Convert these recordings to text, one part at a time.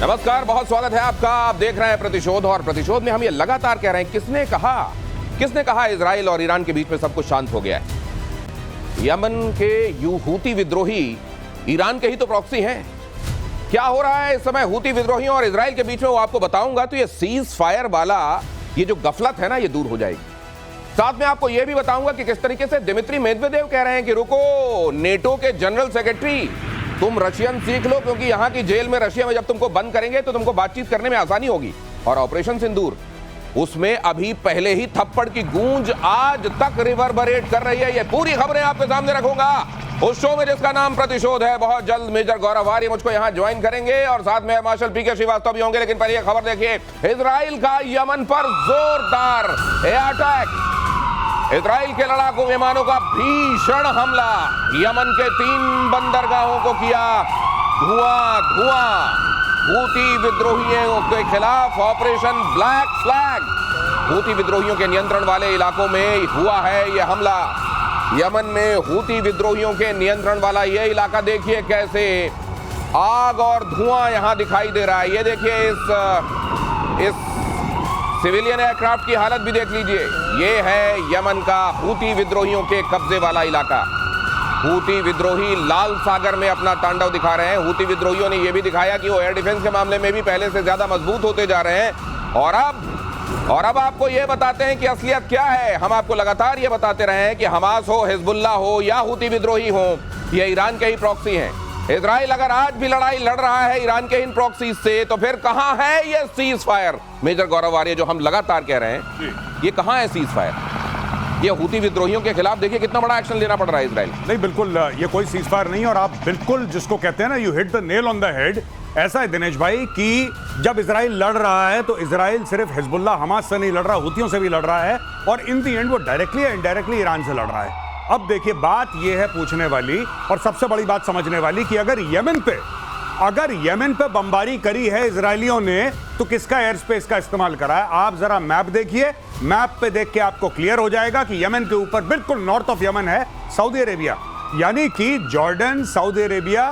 नमस्कार, बहुत स्वागत है आपका। आप देख रहे हैं प्रतिशोध, और प्रतिशोध में हम ये लगातार कह रहे हैं किसने कहा इजराइल और ईरान के बीच में सब कुछ शांत हो गया है। यमन के हूती विद्रोही ईरान के ही तो प्रॉक्सी हैं। क्या हो रहा है इस समय हूती विद्रोहियों और इजराइल के बीच में, वो आपको बताऊंगा। तो ये सीज फायर वाला ये जो गफलत है ना, ये दूर हो जाएगी। साथ में आपको यह भी बताऊंगा कि किस तरीके से दिमित्री मेदवेदेव कह रहे हैं कि रुको, नेटो के जनरल सेक्रेटरी तुम रशियन सीख लो, क्योंकि यहां की जेल में रशिया में जब तुमको बंद करेंगे तो तुमको बातचीत करने में आसानी होगी। और ऑपरेशन सिंदूर, उसमें अभी पहले ही थप्पड़ की गूंज आज तक रिवर्बरेट कर रही है। ये पूरी खबरें आपके सामने रखूंगा उस शो में जिसका नाम प्रतिशोध है। बहुत जल्द मेजर गौरव आर्य मुझको यहां ज्वाइन करेंगे और साथ में मार्शल पीके श्रीवास्तव भी होंगे। लेकिन पहले ये खबर देखिए, इजराइल का यमन पर जोरदार एयर अटैक। इजराइल के लड़ाकू विमानों का भीषण हमला यमन के 3 बंदरगाहों को किया धुआं। हूती विद्रोहियों के खिलाफ ऑपरेशन ब्लैक फ्लैग। हूती विद्रोहियों के नियंत्रण वाले इलाकों में हुआ है यह हमला। यमन में हूती विद्रोहियों के नियंत्रण वाला यह इलाका देखिए कैसे आग और धुआं यहां दिखाई दे रहा है। ये देखिए इस सिविलियन एयरक्राफ्ट की हालत भी देख लीजिए। ये है यमन का हूती विद्रोहियों के कब्जे वाला इलाका। हूती विद्रोही लाल सागर में अपना तांडव दिखा रहे हैं। हूती विद्रोहियों ने यह भी दिखाया कि वो एयर डिफेंस के मामले में भी पहले से ज्यादा मजबूत होते जा रहे हैं। और अब आपको यह बताते हैं कि असलियत क्या है। हम आपको लगातार ये बताते रहे हैं कि हमास हो, हिजबुल्लाह हो या हूती विद्रोही हो, ये ईरान के ही प्रॉक्सी हैं। इजराइल अगर आज भी लड़ाई लड़ रहा है ईरान के इन प्रॉक्सी से, तो फिर कहां है ये सीज फायर। मेजर गौरव आर्य, जो हम लगातार कह रहे हैं, ये कहां है सीज फायर। ये हूती विद्रोहियों के खिलाफ देखिए कितना बड़ा एक्शन लेना पड़ रहा है इजराइल। नहीं, बिल्कुल ये कोई सीज फायर नहीं। और आप बिल्कुल जिसको कहते हैं ना, you hit the nail on the head. ऐसा है दिनेश भाई कि जब इजराइल लड़ रहा है तो इजराइल सिर्फ हिजबुल्लाह हमास से नहीं लड़ रहा, हूतियों से भी लड़ रहा है। और इन दी एंड वो डायरेक्टली या इनडायरेक्टली ईरान से लड़ रहा है। अब देखिए, बात यह है पूछने वाली और सबसे बड़ी बात समझने वाली कि अगर यमन पे बमबारी करी है इजरायलियों ने, तो किसका एयर स्पेस का इस्तेमाल करा है। आप जरा मैप देखिए, मैप पे देख के आपको क्लियर हो जाएगा कि यमन के ऊपर बिल्कुल नॉर्थ ऑफ यमन है सऊदी अरेबिया, यानी कि जॉर्डन, सऊदी अरेबिया।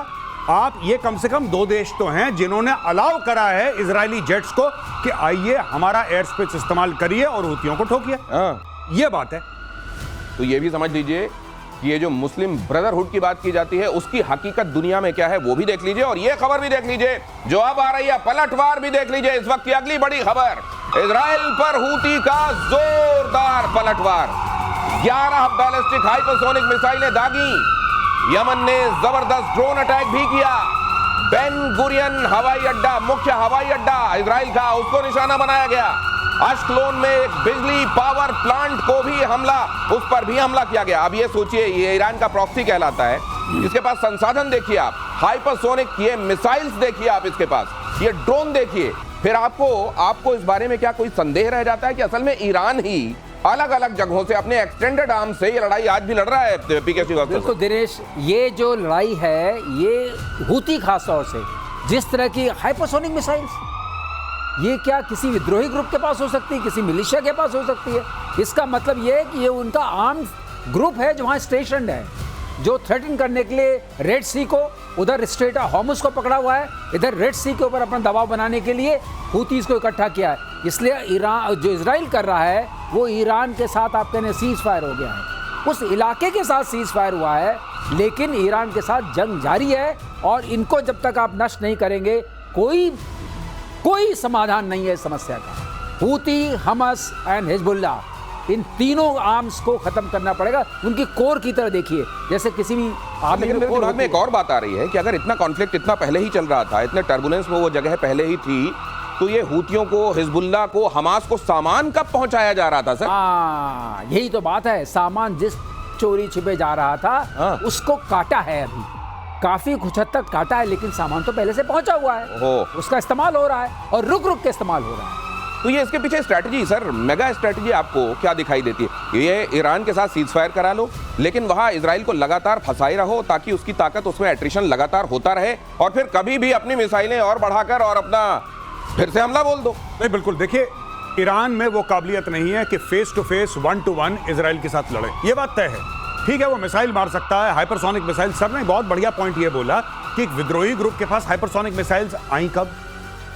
आप ये कम से कम 2 देश तो हैं जिन्होंने अलाउ करा है इजरायली जेट्स को कि आइए हमारा एयर स्पेस इस्तेमाल करिए और हूतियों को ठोकिए। ये बात है। तो ये भी समझ लीजिए कि ये जो मुस्लिम ब्रदरहुड की बात की जाती है, उसकी हकीकत दुनिया में क्या है वो भी देख लीजिए। और ये खबर भी देख लीजिए जो अब आ रही है, पलटवार भी देख लीजिए। इस वक्त की अगली बड़ी खबर, इजराइल पर हूती का जोरदार पलटवार। 11 बैलिस्टिक हाइपरसोनिक मिसाइलें दागी। यमन ने जबरदस्त ड्रोन अटैक भी किया। बेन गुरियन हवाई अड्डा, मुख्य हवाई अड्डा इजराइल का, उसको निशाना बनाया गया। अश्कलोन में एक बिजली पावर प्लांट को भी हमला, उस पर भी हमला किया गया। अब ये सोचिए, ये ईरान का प्रॉक्सी कहलाता है। इसके पास संसाधन देखिए आप, हाइपरसोनिक ये मिसाइल्स देखिए आप, इसके पास ये ड्रोन देखिए। फिर आपको इस बारे में क्या कोई संदेह रह जाता है कि असल में ईरान ही अलग अलग जगहों से अपने एक्सटेंडेड आर्म से ये लड़ाई आज भी लड़ रहा है। पीके श्रीवास्तव, बिल्कुल दिनेश, ये जो लड़ाई है ये हूती खास तौर से जिस तरह की हाइपरसोनिक मिसाइल्स, ये क्या किसी विद्रोही ग्रुप के पास हो सकती है, किसी मिलिशिया के पास हो सकती है। इसका मतलब ये है कि ये उनका आर्म्ड ग्रुप है जो वहाँ स्टेशनड है, जो थ्रेटन करने के लिए रेड सी को, उधर स्ट्रेट हॉर्मुज़ को पकड़ा हुआ है, इधर रेड सी के ऊपर अपना दबाव बनाने के लिए हूतीज़ को इकट्ठा किया है। इसलिए ईरान जो इजराइल कर रहा है वो ईरान के साथ आप कहने सीज फायर हो गया है, उस इलाके के साथ सीज फायर हुआ है। लेकिन ईरान के साथ जंग जारी है और इनको जब तक आप नष्ट नहीं करेंगे कोई समाधान नहीं है इस समस्या का। हूती, हमास एंड हिजबुल्लाह, इन तीनों आर्म्स को खत्म करना पड़ेगा। उनकी कोर की तरह देखिए, जैसे किसी भी लेकिन मेरे दिमाग में एक और बात आ रही है कि अगर इतना कॉन्फ्लिक्ट इतना पहले ही चल रहा था, इतने टर्बुलेंस में वो जगह पहले ही थी, तो ये हूतियों को, हिजबुल्लाह को, हमास को सामान कब पहुंचाया जा रहा था सर? यही तो बात है। सामान जिस चोरी छिपे जा रहा था उसको काटा है, अभी काफी कुछ हद तक काटा है, लेकिन सामान तो पहले से पहुंचा हुआ है, उसका इस्तेमाल हो रहा है और रुक रुक के इस्तेमाल हो रहा है। तो ये इसके पीछे स्ट्रैटेजी सर, मेगा स्ट्रैटेजी आपको क्या दिखाई देती है? ये ईरान के साथ सीज फायर करा लो, लेकिन वहां इजराइल को लगातार फंसाई रहो ताकि उसकी ताकत, उसमें एट्रिशन लगातार होता रहे, और फिर कभी भी अपनी मिसाइलें और बढ़ाकर और अपना फिर से हमला बोल दो। नहीं, बिल्कुल देखिए, ईरान में वो काबिलियत नहीं है कि face to face 1-to-1 Israel के साथ लड़े। ये बात तय है। ठीक है, वो मिसाइल मार सकता है, हाइपरसोनिक मिसाइल। सर ने बहुत बढ़िया पॉइंट ये बोला कि एक विद्रोही ग्रुप के पास हाइपरसोनिक मिसाइल्स आई कब?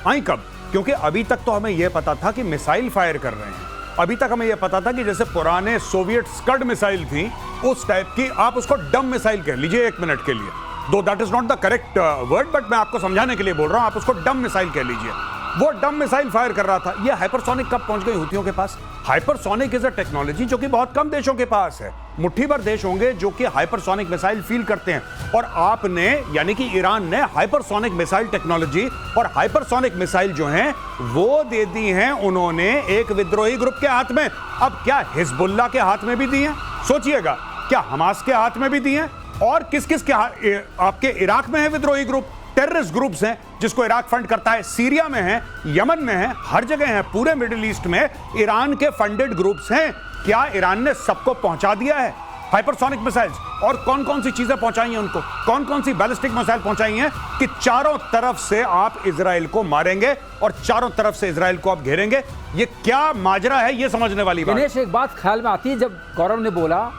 आई कब? क्योंकि अभी तक तो हमें यह पता था कि मिसाइल फायर कर रहे हैं, अभी तक हमें यह पता था कि जैसे पुराने सोवियत स्कड मिसाइल थी उस टाइप की, आप उसको डम मिसाइल कह लीजिए 1 मिनट के लिए, दो that is not the correct word, but मैं आपको समझाने के लिए बोल रहा हूं, आप उसको डम मिसाइल कह लीजिए। वो डम मिसाइल फायर कर रहा था। ये हाइपरसोनिक कब पहुंच गई हुतियों के पास? हाइपरसोनिक इज अ टेक्नोलॉजी जो कि बहुत कम देशों के पास है, मुट्ठी भर देश होंगे जो कि हाइपरसोनिक मिसाइल फील करते हैं, और आपने यानी कि ईरान ने हाइपरसोनिक मिसाइल टेक्नोलॉजी और हाइपरसोनिक मिसाइल जो हैं वो दे दी हैं उन्होंने एक विद्रोही ग्रुप के हाथ में। अब क्या हिजबुल्लाह के हाथ में भी दी हैं? सोचिएगा, क्या हमास के हाथ में भी दी हैं? और किस किस के आपके इराक में है विद्रोही ग्रुप, टेररिस्ट ग्रुप्स हैं जिसको इराक फंड करता है, सीरिया में है, यमन में है, हर जगह है, पूरे मिडिल ईस्ट में ईरान के फंडेड ग्रुप्स हैं। क्या ईरान ने सबको पहुंचा दिया है हाइपरसोनिक मिसाइल्स? और कौन कौन सी चीजें पहुंचाई हैं उनको, कौन कौन सी बैलिस्टिक मिसाइल पहुंचाई हैं कि चारों तरफ से आप इजराइल को मारेंगे और चारों तरफ से इजराइल को आप घेरेंगे? ये क्या माजरा है, ये समझने वाली बात। दिनेश, एक बात ख्याल में आती है जब गौरव ने बोला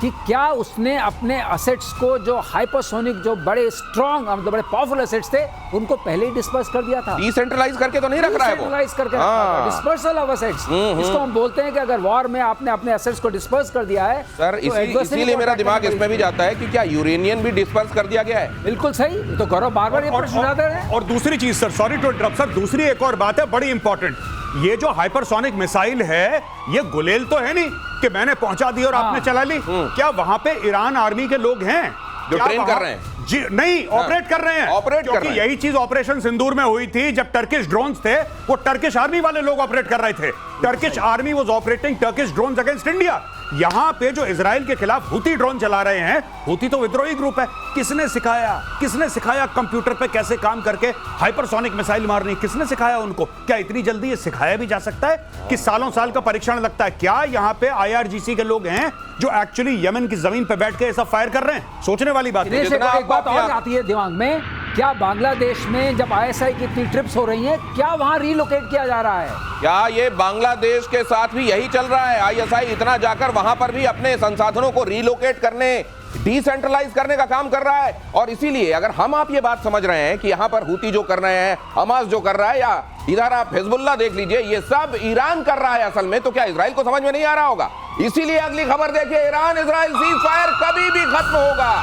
कि क्या उसने अपने असेट्स को, जो हाइपरसोनिक, जो बड़े स्ट्रॉन्ग, मतलब बड़े पावरफुल असेट्स थे, उनको पहले ही डिस्पर्स कर दिया था। डिसेंट्रलाइज करके तो नहीं रख रहा है वो, डिसेंट्रलाइज करके डिस्पर्सल ऑफ असेट्स। इसको हम बोलते हैं कि अगर वॉर में आपने अपने असेट्स को डिस्पर्स कर दिया है सर, इसीलिए मेरा दिमाग इसमें भी जाता है कि क्या यूरेनियम भी डिस्पर्स कर दिया गया है? बिल्कुल सही, तो गौरव बार बार ये प्रश्न उठाते हैं। और दूसरी चीज sir, sorry to interrupt sir, दूसरी एक और बात है बड़ी इंपॉर्टेंट, ये जो हाइपरसोनिक मिसाइल है ये गुलेल तो है नहीं कि मैंने पहुंचा दी और आपने चला ली। क्या वहां पे ईरान आर्मी के लोग हैं जो ट्रेन कर रहे हैं? जी नहीं, ऑपरेट कर रहे हैं, ऑपरेट कर रहे हैं। यही चीज ऑपरेशन सिंदूर में हुई थी, जब टर्किश ड्रोन्स थे वो टर्किश आर्मी वाले लोग ऑपरेट कर रहे थे। Turkish army was operating Turkish drones against India. यहां पे जो इजराइल के खिलाफ हुती ड्रोन चला रहे हैं, हुती तो विद्रोही ग्रुप है, किसने सिखाया कंप्यूटर पे कैसे काम करके हाइपरसोनिक मिसाइल मारनी? किसने सिखाया उनको? क्या इतनी जल्दी ये सिखाया भी जा सकता है कि सालों साल का परीक्षण लगता है? क्या यहां पे IRGC के लोग हैं जो एक्चुअली यमन की जमीन पे बैठ के ऐसा फायर कर रहे हैं? सोचने वाली बात है। एक बात और आती है दिमाग में, क्या बांग्लादेश में जब ISI की इतनी ट्रिप्स हो रही हैं, क्या वहां रीलोकेट किया जा रहा है? क्या ये बांग्लादेश के साथ भी यही चल रहा है? ISI इतना जाकर वहां पर भी अपने संसाधनों को रीलोकेट करने, डिसेंट्रलाइज करने का काम कर रहा है। और इसीलिए अगर हम आप ये बात समझ रहे हैं कि यहां पर हुती जो कर रहे हैं, हमास जो कर रहा है, या इधर आप हिजबुल्लाह देख लीजिए, ये सब ईरान कर रहा है असल में, तो क्या इजराइल को समझ में नहीं आ रहा होगा? इसीलिए अगली खबर देखिए, ईरान इजराइल सीज फायर कभी भी खत्म होगा।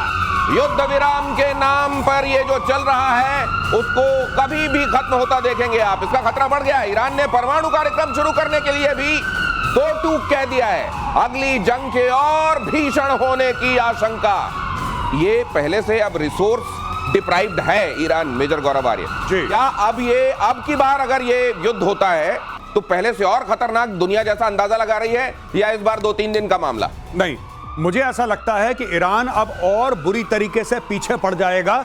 युद्ध विराम के नाम पर ये जो चल रहा है उसको कभी भी खत्म होता देखेंगे आप। इसका खतरा बढ़ गया है। ईरान ने परमाणु कार्यक्रम शुरू करने के लिए भी दो टूक कह दिया है। अगली जंग के और भीषण होने की आशंका। ये पहले से अब रिसोर्स डिप्राइव्ड है ईरान, मेजर गौरव आर्य। क्या अब की बार अगर ये युद्ध होता है तो पहले से और खतरनाक दुनिया जैसा अंदाजा लगा रही है, या इस बार 2-3 दिन का मामला? नहीं, मुझे ऐसा लगता है कि ईरान अब और बुरी तरीके से पीछे पड़ जाएगा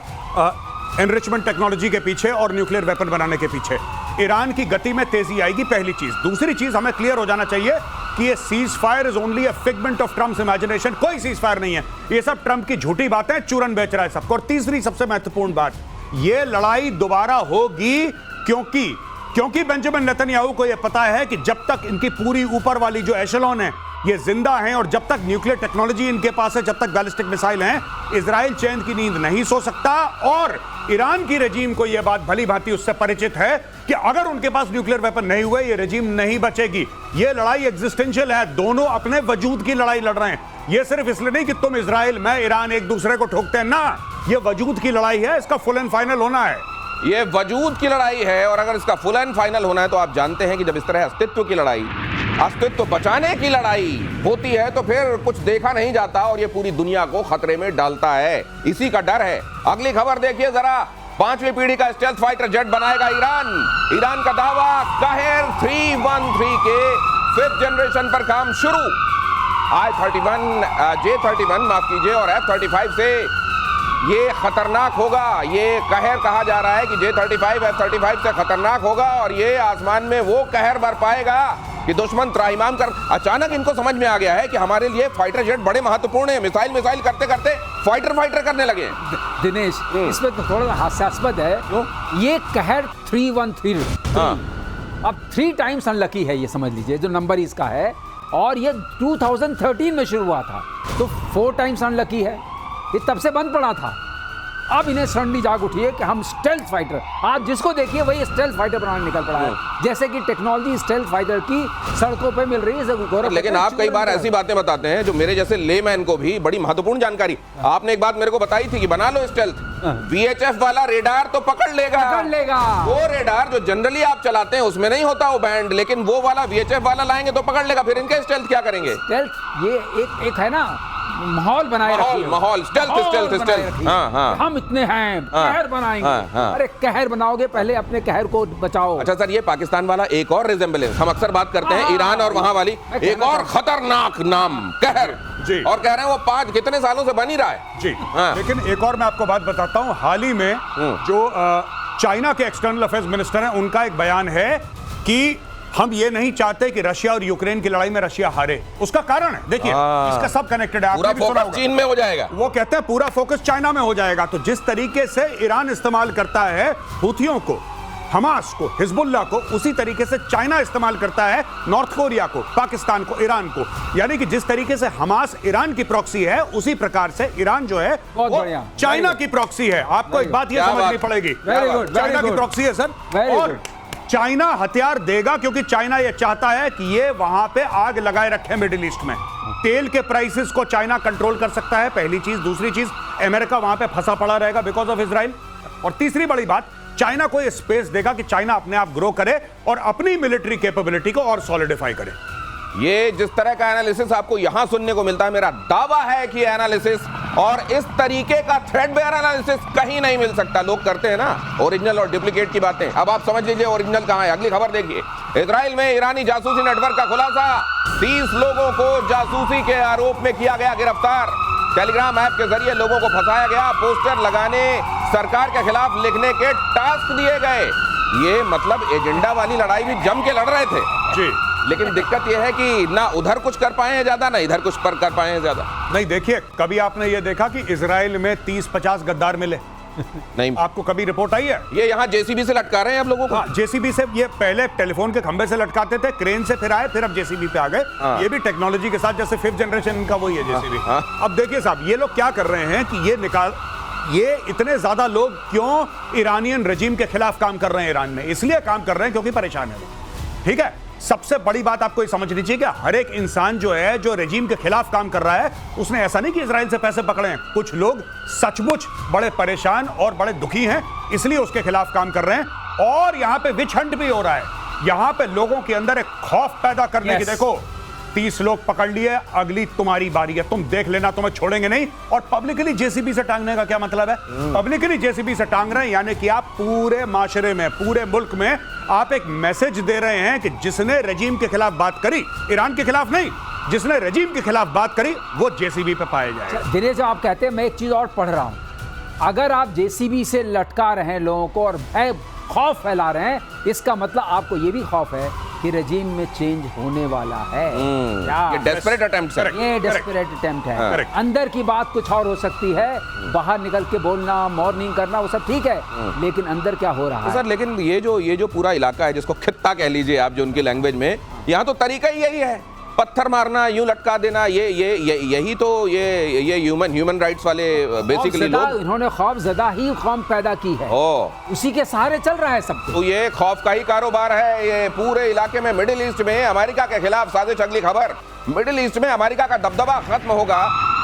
एनरिचमेंट टेक्नोलॉजी के पीछे और न्यूक्लियर वेपन बनाने के पीछे। ईरान की गति में तेजी आएगी, पहली चीज। दूसरी चीज, हमें क्लियर हो जाना चाहिए कि ये cease fire is only a figment of Trump's imagination. कोई सीज फायर नहीं है, ये सब ट्रंप की झूठी बातें, चूरन बेच रहा है सबको। और तीसरी सबसे महत्वपूर्ण बात, ये लड़ाई दोबारा होगी क्योंकि बेंजामिन नेतन्याहू को यह पता है कि जब तक इनकी पूरी ऊपर वाली जो एशेलॉन है ये जिंदा हैं और जब तक न्यूक्लियर टेक्नोलॉजी इनके पास है, जब तक बैलिस्टिक मिसाइल हैं, इजराइल चैन की नींद नहीं सो सकता। और ईरान की रेजीम को यह बात भली भांति उससे परिचित है कि अगर उनके पास न्यूक्लियर वेपन नहीं हुए ये रेजीम नहीं बचेगी। ये लड़ाई एग्जिस्टेंशियल है, दोनों अपने वजूद की लड़ाई लड़ रहे हैं। ये सिर्फ इसलिए नहीं कि तुम इजराइल, मैं ईरान एक दूसरे को ठोकते हैं, ना, ये वजूद की लड़ाई है, इसका फुल एंड फाइनल होना है। ये वजूद की लड़ाई है, और अगर इसका फुल एंड फाइनल होना है तो आप जानते हैं कि जब इस तरह अस्तित्व की लड़ाई, अस्तित्व बचाने की लड़ाई होती है तो फिर कुछ देखा नहीं जाता और ये पूरी दुनिया को खतरे में डालता है। इसी का डर है। अगली खबर देखिए जरा, 5वीं पीढ़ी का स्टेल्थ फाइटर जेट बनाएगा ईरान का दावा। काहेर 313 के 5th जनरेशन पर काम शुरू। J-31 माफ कीजिए, और F-35 से ये खतरनाक होगा। ये कहर कहा जा रहा है कि J-35 F-35 से खतरनाक होगा और ये आसमान में वो कहर बरपाएगा कि दुश्मन त्राहिमाम कर। अचानक इनको समझ में आ गया है कि हमारे लिए फाइटर जेट बड़े महत्वपूर्ण है। मिसाइल करते करते फाइटर करने लगे। दिनेश, इसमें तो थोड़ा हास्यास्पद है। ये कहर 313 अब 3 टाइम्स अनलकी है, ये समझ लीजिए, जो नंबर इसका है। और ये 2013 में शुरू हुआ था, तो 4 टाइम्स अनलकी है। ये तब से बंद पड़ा था। अब इन्हें सडनली जाग उठी है कि हम स्टेल्थ फाइटर, आज जिसको देखिए वही स्टेल्थ फाइटर बनाने निकल पड़ा है, जैसे कि टेक्नोलॉजी स्टेल्थ फाइटर की सड़कों पे मिल रही है। लेकिन आप कई बार ऐसी बातें बताते हैं जो मेरे जैसे लेमैन को भी बड़ी महत्वपूर्ण जानकारी। आपने एक बात मेरे को बताई थी कि बना लो स्टेल्थ, VHF वाला रेडार तो पकड़ लेगा। वो रेडार जो जनरली आप चलाते हैं उसमें नहीं होता वो बैंड, लेकिन वो वाला VHF वाला लाएंगे तो पकड़ लेगा। फिर इनके स्टेल्थ क्या करेंगे? स्टेल्थ ये एक है ना, माहौल बनाए रखिए, माहौल स्टेल्थ। हाँ। हम इतने हैं, कहर बनाएंगे। अरे कहर बनाओगे, पहले अपने कहर को बचाओ। अच्छा सर, ये पाकिस्तान वाला एक और रिजेंबलेंस हम अक्सर बात करते हैं, ईरान और वहां वाली एक और खतरनाक नाम कहर जी, और कह रहे हैं वो 5 कितने सालों से बन ही रहा है जी। लेकिन एक और मैं आपको बात बताता हूं, हाल ही में जो चाइना के एक्सटर्नल अफेयर्स मिनिस्टर हैं, उनका एक बयान है कि हम ये नहीं चाहते कि रशिया और यूक्रेन की लड़ाई में रशिया हारे। उसका कारण है, देखिए इसका सब कनेक्टेड है, पूरा फोकस चीन में हो जाएगा। वो कहते हैं पूरा फोकस चाइना में हो जाएगा। तो जिस तरीके से ईरान इस्तेमाल करता है हुथियों को, हमास को, हिजबुल्लाह को, उसी तरीके से चाइना इस्तेमाल करता है नॉर्थ कोरिया को, पाकिस्तान को, ईरान को। यानी कि जिस तरीके से हमास ईरान की प्रॉक्सी है, उसी प्रकार से ईरान जो है वो चाइना की प्रॉक्सी है। आपको एक बात यह समझनी पड़ेगी, चाइना की प्रॉक्सी है सर। और चाइना हथियार देगा क्योंकि चाइना यह चाहता है कि ये वहां पे आग लगाए रखे मिडिल ईस्ट में। तेल के प्राइसेस को चाइना कंट्रोल कर सकता है, पहली चीज। दूसरी चीज, अमेरिका वहां पे फंसा पड़ा रहेगा बिकॉज ऑफ इजराइल। और तीसरी बड़ी बात, चाइना को यह स्पेस देगा कि चाइना अपने आप ग्रो करे और अपनी मिलिट्री कैपेबिलिटी को और सॉलिडिफाई करे। ये जिस तरह का एनालिसिस आपको यहां सुनने को मिलता है, मेरा दावा है कि एनालिसिस और इस तरीके का थ्रेडबेयर एनालिसिस कहीं नहीं मिल सकता। लोग करते हैं ना ओरिजिनल और डुप्लीकेट की बातें, अब आप समझ लीजिए ओरिजिनल कहां है। अगली खबर देखिए, इजराइल में ईरानी जासूसी नेटवर्क का खुलासा, 30 लोगों को जासूसी के आरोप में किया गया गिरफ्तार। टेलीग्राम ऐप के जरिए लोगों को फंसाया गया, पोस्टर लगाने, सरकार के खिलाफ लिखने के टास्क दिए गए। ये मतलब एजेंडा वाली लड़ाई भी जम के लड़ रहे थे जी। लेकिन दिक्कत यह है कि ना उधर कुछ कर पाए हैं ज्यादा, ना इधर कुछ पर कर पाए हैं ज्यादा। नहीं, देखिए कभी आपने ये देखा कि इजराइल में 30-50 गद्दार मिले? नहीं। आपको कभी रिपोर्ट आई है? ये यहाँ जेसीबी से लटका रहे हैं अब लोगों को। जेसीबी से, ये पहले टेलीफोन के खंबे से लटकाते थे, क्रेन से फिर आए, फिर अब जेसीबी पे आ गए। ये भी टेक्नोलॉजी के साथ, जैसे 5th जनरेशन का वही है जेसीबी। अब देखिए साहब, ये लोग क्या कर रहे हैं कि ये इतने ज्यादा लोग क्यों ईरानियन रजीम के खिलाफ काम कर रहे हैं ईरान में? इसलिए काम कर रहे हैं क्योंकि परेशान है लोग। ठीक है, सबसे बड़ी बात आपको ये समझनी चाहिए कि हर एक इंसान जो है, जो रजीम के खिलाफ काम कर रहा है, उसने ऐसा नहीं कि इजराइल से पैसे पकड़े हैं। कुछ लोग सचमुच बड़े परेशान और बड़े दुखी हैं, इसलिए उसके खिलाफ काम कर रहे हैं। और यहां पे विच हंट भी हो रहा है, यहां पे लोगों के अंदर एक खौफ पैदा करने की। देखो 30 लोग पकड़ लिए, अगली तुम्हारी बारी है, तुम देख लेना, तुम्हें छोड़ेंगे नहीं। और पब्लिकली जेसीबी से टांगने का क्या मतलब है? पब्लिकली जेसीबी से टांग रहे हैं, यानी कि आप पूरे माशरे में, पूरे मुल्क में आप एक मैसेज दे रहे हैं कि जिसने रजीम के खिलाफ बात करी, ईरान के खिलाफ नहीं, जिसने रजीम के खिलाफ बात करी, वो जेसीबी पे पाए जाए। दिनेश, जो आप कहते हैं, मैं एक चीज और पढ़ रहा हूं, अगर आप जेसीबी से लटका रहे हैं लोगों को और भय, खौफ फैला रहे हैं, इसका मतलब आपको ये भी खौफ है कि रजीम में चेंज होने वाला है। ये डेस्परेट अटेम्प्ट है। ये डेस्परेट अटेम्प्ट है। अंदर की बात कुछ और हो सकती है, बाहर निकल के बोलना, मॉर्निंग करना, वो सब ठीक है, लेकिन अंदर क्या हो रहा है? सर, लेकिन ये जो पूरा इलाका है, जिसको खित्ता कह लीजिए आप, जो उनकी लैंग्वेज में, यहाँ तो तरीका ही यही है, पत्थर मारना, यूं लटका देना। यही तो ये ह्यूमन राइट्स वाले बेसिकली लोग, इन्होंने खौफजदा ही कौम पैदा की है, उसी के सहारे चल रहा है सब। तो ये खौफ का ही कारोबार है ये पूरे इलाके में। मिडिल ईस्ट में अमेरिका के खिलाफ साजिश। अगली खबर, मिडिल ईस्ट में अमेरिका का दबदबा खत्म होगा।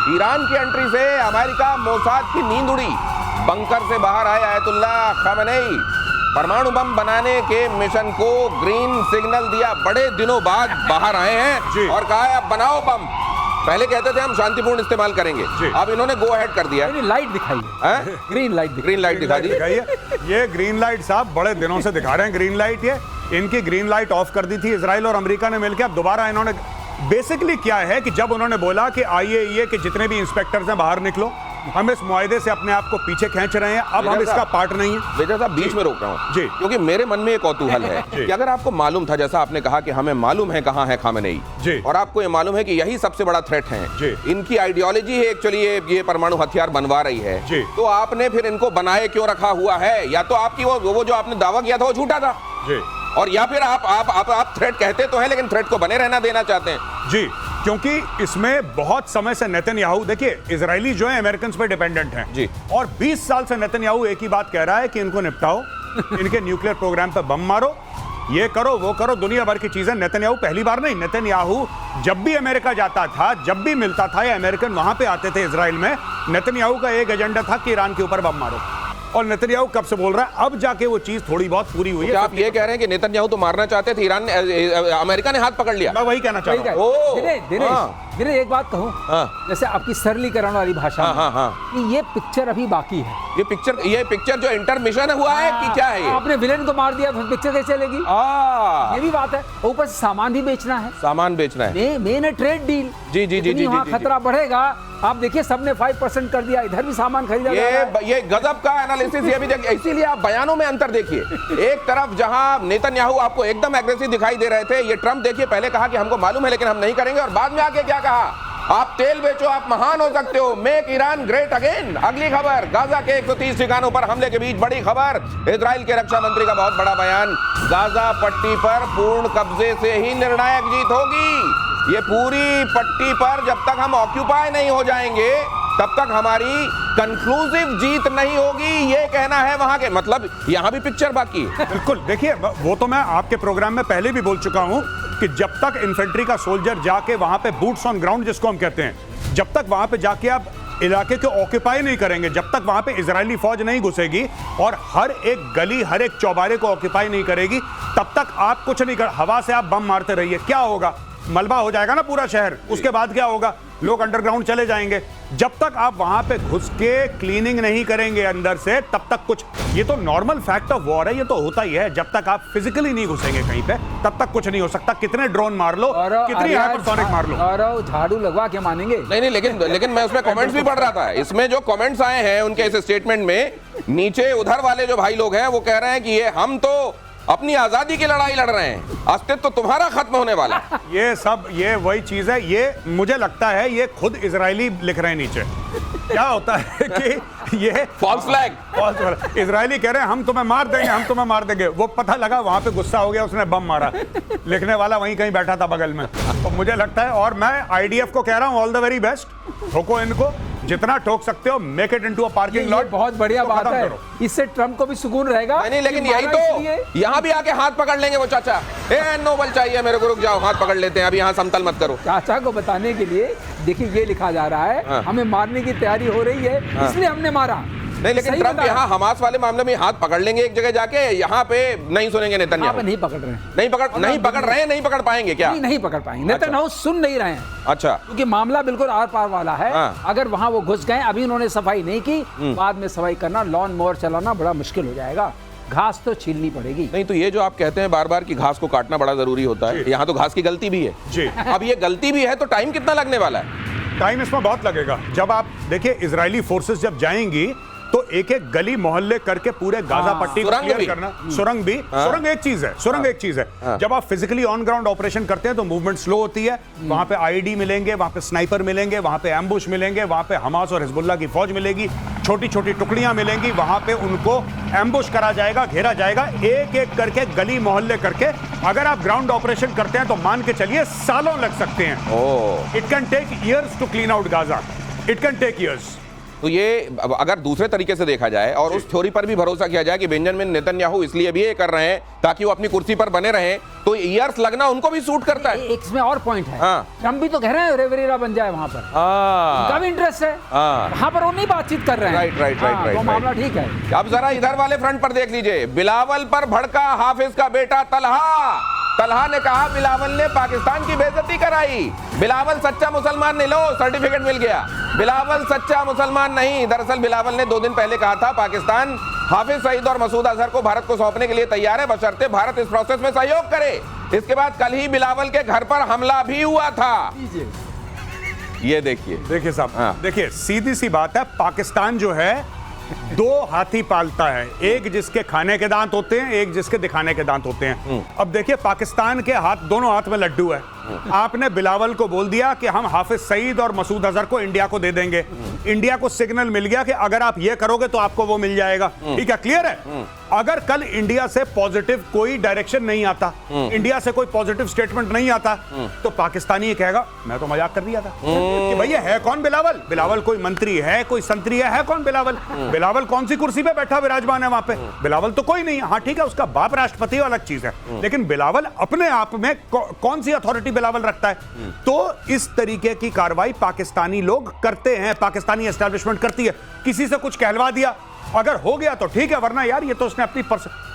ईरान की एंट्री से अमेरिका मोसाद की नींद उड़ी। बंकर से बाहर आए आयतुल्लाह खामेनेई, परमाणु बम बनाने के मिशन को ग्रीन सिग्नल दिया। बड़े दिनों बाद बाहर आए हैं और कहा है अब बनाओ बम। पहले कहते थे हम शांतिपूर्ण इस्तेमाल करेंगे, अब इन्होंने गो अहेड कर दिया। लाइट दिखाई है, ग्रीन लाइट दिखा दी। ये ग्रीन लाइट साहब बड़े दिनों से दिखा रहे हैं ग्रीन लाइट। ये इनकी ग्रीन लाइट ऑफ कर दी थी इजराइल और अमेरिका ने मिलकर, अब दोबारा इन्होंने बेसिकली क्या है कि जब उन्होंने बोला कि आईएईए के जितने भी इंस्पेक्टर्स हैं बाहर निकलो, हम इस मुआहदे से अपने आप को पीछे खींच रहे हैं, अब हम इसका पार्ट नहीं है। बेटा साहब, बीच में रोक रहा हूं जी, क्योंकि मेरे मन में एक कौतूहल है कि अगर आपको मालूम था, जैसा आपने कहा कि हमें मालूम है कहां है खामेनेई जी, और आपको ये मालूम है कि यही सबसे बड़ा थ्रेट है जी, इनकी आइडियोलॉजी है एक्चुअली ये परमाणु हथियार बनवा रही है जी, तो आपने फिर इनको बनाए क्यों रखा हुआ है? या तो आपकी वो जो आपने दावा किया था वो झूठा था जी, और या फिर आप थ्रेट कहते तो हैं लेकिन थ्रेट को बने रहना देना चाहते हैं जी। क्योंकि इसमें बहुत समय से नेतन्याहू, देखिए इजरायली जो है अमेरिकन पे डिपेंडेंट हैं जी। और 20 साल से नेतन्याहू एक ही बात कह रहा है कि इनको निपटाओ, इनके न्यूक्लियर प्रोग्राम पे बम मारो, ये करो वो करो, दुनिया भर की चीजें। नेतन्याहू पहली बार नहीं, नेतन्याहू जब भी अमेरिका जाता था, जब भी मिलता था या अमेरिकन वहां पे आते थे इजराइल में, नेतन्याहू का एक एजेंडा था कि ईरान के ऊपर बम मारो। और नेतन्याहू कब से बोल रहा है, अब जाके वो चीज थोड़ी बहुत पूरी हुई है। क्या आप ये कह रहे हैं कि नेतन्याहू तो मारना चाहते थे, ईरान ने अमेरिका ने हाथ पकड़ लिया? मैं वही कहना चाह रहा हूं। दिनेश एक बात कहूं, जैसे आपकी सरलीकरण वाली भाषा में, कि ये पिक्चर अभी बाकी है। ये पिक्चर जो इंटरमिशन हुआ है कि क्या है? ये आपने विलेन को मार दिया, पिक्चर कैसे चलेगी? ये भी बात है। ऊपर से सामान भी बेचना है, सामान बेचना है, मेन है ट्रेड डील। जी वहाँ खतरा बढ़ेगा। आप देखिए सबने 5% कर दिया, इधर भी सामान खरीदा जा रहा है। ये गजब का एनालिसिस ये भी देखिए। इसीलिए आप बयानों में अंतर देखिए। एक तरफ जहां नेतन्याहू आपको एकदम एग्रेसिव दिखाई दे रहे थे, ये ट्रम्प देखिए पहले कहा कि हमको मालूम है लेकिन हम नहीं करेंगे, और बाद में आके क्या कहा, आप तेल बेचो, आप महान हो सकते हो, मेक ईरान ग्रेट अगेन। अगली खबर, गाजा के 130 ठिकानों पर हमले के बीच बड़ी खबर, इजराइल के रक्षा मंत्री का बहुत बड़ा बयान, गाजा पट्टी पर पूर्ण कब्जे से ही निर्णायक जीत होगी। ये पूरी पट्टी पर जब तक हम ऑक्यूपाई नहीं हो जाएंगे तब तक हमारी कंक्लूसिव जीत नहीं होगी, ये कहना है वहां के। मतलब यहां भी पिक्चर बाकी है। बिल्कुल, देखिए वो तो मैं आपके प्रोग्राम में पहले भी बोल चुका हूं कि जब तक इन्फेंट्री का सोल्जर जाके वहां पे बूट्स ऑन ग्राउंड जिसको हम कहते हैं, जब तक वहां पे जाके आप इलाके को ऑक्यूपाई नहीं करेंगे, जब तक वहां पे इजरायली फौज नहीं घुसेगी और हर एक गली हर एक चौबारे को ऑक्यूपाई नहीं करेगी, तब तक आप कुछ नहीं कर। हवा से आप बम मारते रहिए, क्या होगा? मलबा हो जाएगा ना पूरा शहर। उसके बाद क्या होगा? लोग अंडरग्राउंड चले जाएंगे। जब तक आप वहां पे घुस के क्लीनिंग नहीं करेंगे अंदर से, तब तक कुछ, ये तो नॉर्मल फैक्ट ऑफ वॉर है, ये तो होता ही है। जब तक आप फिजिकली नहीं घुसेंगे कहीं पे, तब तक कुछ नहीं हो सकता। कितने ड्रोन मार लो, कितनी हाइपरसोनिक मार लो, और झाड़ू लगवा के मानेंगे नहीं, लेकिन मैं उसमें कमेंट्स भी पढ़ रहा था। इसमें जो कमेंट्स आए हैं उनके इस स्टेटमेंट में, नीचे उधर वाले जो भाई लोग हैं वो कह रहे हैं कि ये हम तो अपनी आजादी की लड़ाई लड़ रहे हैं, अस्तित्व तो तुम्हारा खत्म होने वाला। ये वही चीज है। ये मुझे लगता है ये खुद इजरायली लिख रहे हैं नीचे। क्या होता है कि ये फॉल्स फ्लैग, इजरायली कह रहे हैं हम तुम्हें मार देंगे, हम तुम्हें मार देंगे। वो पता लगा वहां पे गुस्सा हो गया, उसने बम मारा। लिखने वाला वहीं कहीं बैठा था बगल में। तो मुझे लगता है, और मैं आईडीएफ को कह रहा हूं ऑल द वेरी बेस्ट, ठोको इनको जितना ठोक सकते हो, make it into a parking lot. बहुत बढ़िया बात है, इससे ट्रम्प को भी सुकून रहेगा। नहीं, लेकिन यही तो, यहाँ भी आके हाथ पकड़ लेंगे वो चाचा, ए नोबल चाहिए मेरे को, रुक जाओ, हाथ पकड़ लेते हैं, अभी यहाँ समतल मत करो। चाचा को बताने के लिए देखिए ये लिखा जा रहा है, हमें मारने की तैयारी हो रही है, इसलिए हमने मारा। नहीं, लेकिन ट्रम्प यहाँ हमास वाले मामले में हाथ पकड़ लेंगे एक जगह जाके, यहाँ पे नहीं सुनेंगे नेतन्याहू। नहीं पकड़ रहे हैं, नहीं पकड़ पाएंगे क्या? नहीं पकड़ पाएंगे। नेतन्याहू सुन नहीं रहे हैं। अच्छा, क्योंकि मामला बिल्कुल आर पार वाला है। अगर वहां वो घुस गए, अभी उन्होंने सफाई नहीं की, बाद में सफाई करना, लॉन मोवर चलाना बड़ा मुश्किल हो जाएगा। घास तो छीलनी पड़ेगी। नहीं तो ये जो आप कहते हैं बार बार कि घास को काटना बड़ा जरूरी होता है, यहाँ तो घास की गलती भी है जी। अब ये गलती भी है तो टाइम कितना लगने वाला है? टाइम इसमें बहुत लगेगा। जब आप देखिए इजरायली फोर्सेस जब जाएंगी तो एक एक गली मोहल्ले करके पूरे गाजा पट्टी को क्लियर करना। सुरंग एक चीज है। जब आप फिजिकली ऑन ग्राउंड ऑपरेशन करते हैं तो मूवमेंट स्लो होती है। वहां पे आईडी मिलेंगे, वहां पे स्नाइपर मिलेंगे, वहां पे एम्बुश मिलेंगे, वहां पे हमास और हिजबुल्लाह की फौज मिलेगी, छोटी छोटी टुकड़ियां मिलेंगी, वहां पे उनको एम्बुश करा जाएगा, घेरा जाएगा, एक एक करके गली मोहल्ले करके। अगर आप ग्राउंड ऑपरेशन करते हैं तो मान के चलिए सालों लग सकते हैं। It can take years to clean out Gaza, it can take years. तो ये अगर दूसरे तरीके से देखा जाए और उस थ्योरी पर भी भरोसा किया जाए कि बेंजामिन नेतन्याहू इसलिए भी ये कर रहे हैं ताकि वो अपनी कुर्सी पर बने रहें, तो ईयर्स लगना उनको भी सूट करता है। एक इसमें और पॉइंट है, ट्रम्प भी तो कह रहे हैं रेवरेरा बन जाए वहां पर, उनका भी इंटरेस्ट है वहां पर, वो नहीं बातचीत कर रहे हैं। राइट, वो मामला ठीक है। अब जरा इधर वाले फ्रंट पर देख लीजिए, बिलावल पर भड़का हाफिज का बेटा तलहा ने कहा बिलावल ने पाकिस्तान की बेइज्जती कराई। बिलावल सच्चा मुसलमान नहीं, लो सर्टिफिकेट मिल गया। बिलावल सच्चा मुसलमान नहीं। दरअसल बिलावल ने 2 दिन पहले कहा था पाकिस्तान हाफिज सईद और मसूद अजहर को भारत को सौंपने के लिए तैयार है, बशर्ते भारत इस प्रोसेस में सहयोग करे। इसके बाद कल ही बिलावल के घर पर हमला भी हुआ था। ये देखिए साहब, देखिए सीधी सी बात है, पाकिस्तान जो है 2 हाथी पालता है, एक जिसके खाने के दांत होते हैं, एक जिसके दिखाने के दांत होते हैं। अब देखिए पाकिस्तान के हाथ, दोनों हाथ में लड्डू है। आपने बिलावल को बोल दिया कि हम हाफिज सईद और मसूद अजहर को इंडिया को दे देंगे। इंडिया को सिग्नल मिल गया कि अगर आप ये करोगे तो आपको वो मिल जाएगा। ठीक है, क्लियर है। अगर कल इंडिया से पॉजिटिव कोई डायरेक्शन नहीं आता, इंडिया से कोई पॉजिटिव स्टेटमेंट नहीं आता, तो पाकिस्तानी ये कहेगा मैं तो मजाक कर दिया था कि भैया है कौन बिलावल? बिलावल कोई मंत्री है, कोई संतरी है कौन बिलावल? बिलावल कौन सी कुर्सी पे बैठा विराजमान है वहां पे? बिलावल तो कोई नहीं है। हाँ ठीक है, उसका बाप राष्ट्रपति अलग चीज है, लेकिन बिलावल अपने आप में कौन सी अथॉरिटी बिलावल रखता है? तो इस तरीके की कार्रवाई पाकिस्तानी लोग करते हैं, पाकिस्तानी एस्टैब्लिशमेंट करती है। किसी से कुछ कहलवा दिया, अगर हो गया तो ठीक है, वरना यार ये तो उसने अपनी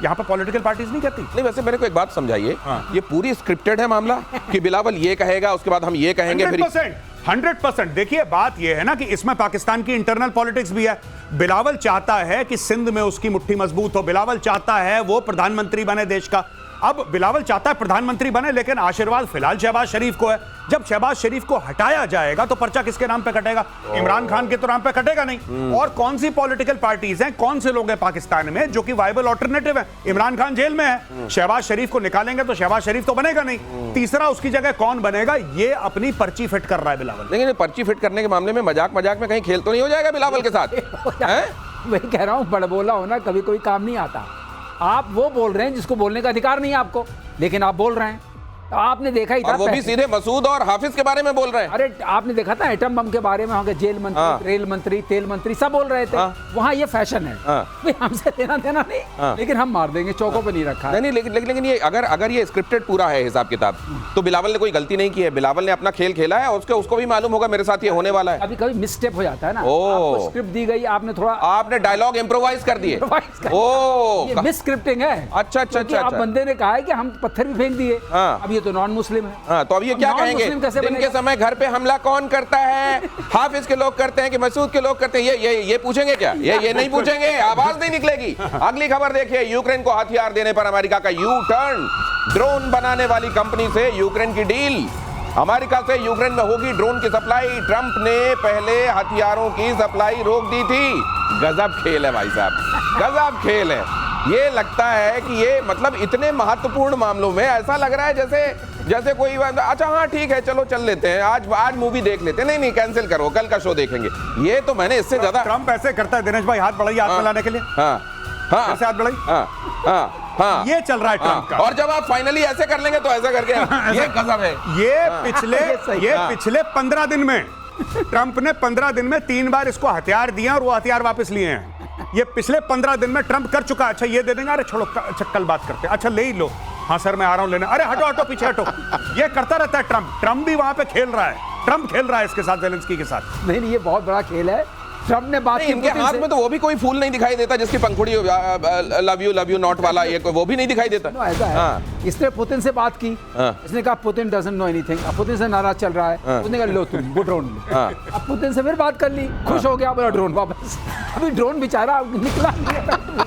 यहां पे पॉलिटिकल पार्टीज नहीं कहती। नहीं, वैसे मेरे को एक बात समझाइए, ये पूरी स्क्रिप्टेड है मामला कि बिलावल ये कहेगा उसके बाद हम ये कहेंगे? 100%। देखिए बात ये है ना कि इसमें पाकिस्तान की इंटरनल पॉलिटिक्स भी है। बिलावल चाहता है कि सिंध में उसकी मुट्ठी मजबूत हो, बिलावल चाहता है वो प्रधानमंत्री बने देश का। अब बिलावल चाहता है प्रधानमंत्री बने, लेकिन आशीर्वाद फिलहाल शहबाज शरीफ को है। जब शहबाज शरीफ को हटाया जाएगा तो पर्चा किसके नाम पे कटेगा? इमरान खान के तो नाम पे कटेगा नहीं। और कौन सी पॉलिटिकल पार्टीज हैं, कौन से लोग हैं पाकिस्तान में जो कि वायबल ऑल्टरनेटिव है? इमरान खान जेल में है, शहबाज शरीफ को निकालेंगे तो शहबाज शरीफ तो बनेगा नहीं। तीसरा उसकी जगह कौन बनेगा, ये अपनी पर्ची फिट कर रहा है बिलावल। लेकिन पर्ची फिट करने के मामले में मजाक में कहीं खेल तो नहीं हो जाएगा बिलावल के साथ? वही कह रहा हूं, बड़बोला होना कभी कोई काम नहीं आता। आप वो बोल रहे हैं जिसको बोलने का अधिकार नहीं है आपको, लेकिन आप बोल रहे हैं। तो आपने देखा ही था, और वो भी सीधे मसूद और हाफिज के बारे में बोल रहे हैं। अरे आपने देखा था एटम बम के बारे में, वहाँ के जेल मंत्री, रेल मंत्री, तेल मंत्री सब बोल रहे थे। वहाँ ये फैशन है, भाई हमसे लेना देना नहीं, लेकिन हम मार देंगे, चौकों पे नहीं रखा है। नहीं, लेकिन ये अगर ये स्क्रिप्टेड पूरा है हिसाब किताब, तो बिलावल ने कोई गलती नहीं की है। बिलावल ने अपना खेल खेला है, उसको भी मालूम होगा मेरे साथ ये होने वाला है। कभी कभी मिसस्टेप हो जाता है ना, आपको स्क्रिप्ट दी गई, आपने डायलॉग इम्प्रोवाइज कर दिए। ये मिस स्क्रिप्टिंग है। अच्छा। आप बंदे ने कहा है कि हम पत्थर भी फेंक दिए, अब ये तो नॉन मुस्लिम है। हाँ, तो अब ये क्या कहेंगे? दिन के समय घर पे हमला कौन करता है? हाफिज के लोग करते हैं कि मसूद के लोग करते हैं? ये पूछेंगे क्या? ये नहीं पूछेंगे, आवाज नहीं निकलेगी। अगली खबर देखिए, यूक्रेन को हथियार देने पर अमेरिका का यू टर्न। ड्रोन बनाने वाली कंपनी से यूक्रेन की डील। अमेरिका से यूक्रेन में होगी ड्रोन की सप्लाई। ट्रंप ने पहले हथियारों की सप्लाई रोक दी थी। गजब खेल है भाई साहब, गजब खेल है। ये लगता है कि ये मतलब इतने महत्वपूर्ण मामलों में ऐसा लग रहा है जैसे कोई अच्छा हाँ ठीक है चलो चल लेते हैं, आज मूवी देख लेते हैं। नहीं कैंसिल करो, कल का शो देखेंगे। ये तो मैंने इससे ज्यादा ट्रंप ऐसे करता है दिनेश भाई, हाथ बढ़ाइए हाथ मिलाने के लिए। हाँ ऐसे हाथ बढ़ाइए। हाँ ये चल रहा है ट्रंप का। और जब आप फाइनली ऐसे कर लेंगे तो ऐसा करके ये गजब है। ये पिछले 15 दिन में ट्रंप ने 15 दिन में 3 बार इसको हथियार दिए और वो हथियार वापस लिए हैं। ये पिछले 15 दिन में ट्रंप कर चुका। अच्छा ये दे देंगे, अरे छोड़ो अच्छा कल बात करते हैं, अच्छा ले ही लो, हाँ सर मैं आ रहा हूं लेने, अरे हटो पीछे हटो। ये करता रहता है ट्रंप भी वहां पे खेल रहा है, ट्रंप खेल रहा है इसके साथ, ज़ेलेंस्की के साथ। नहीं ये बहुत बड़ा खेल है। ट्रंप ने बात की, इनके हाथ में तो वो भी कोई फूल नहीं दिखाई देता जिसकी पंखुड़ी लव यू नॉट वाला, ये वो भी नहीं दिखाई देता। ऐसा है। इसने पुतिन से बात की, इसने कहा पुतिन डजंट नो एनीथिंग। अब पुतिन से नाराज चल रहा है, उसने कहा लो तुम वो ड्रोन ले। अब पुतिन से फिर बात कर ली, खुश हो गया, बोला ड्रोन वापस। अभी ड्रोन बेचारा निकला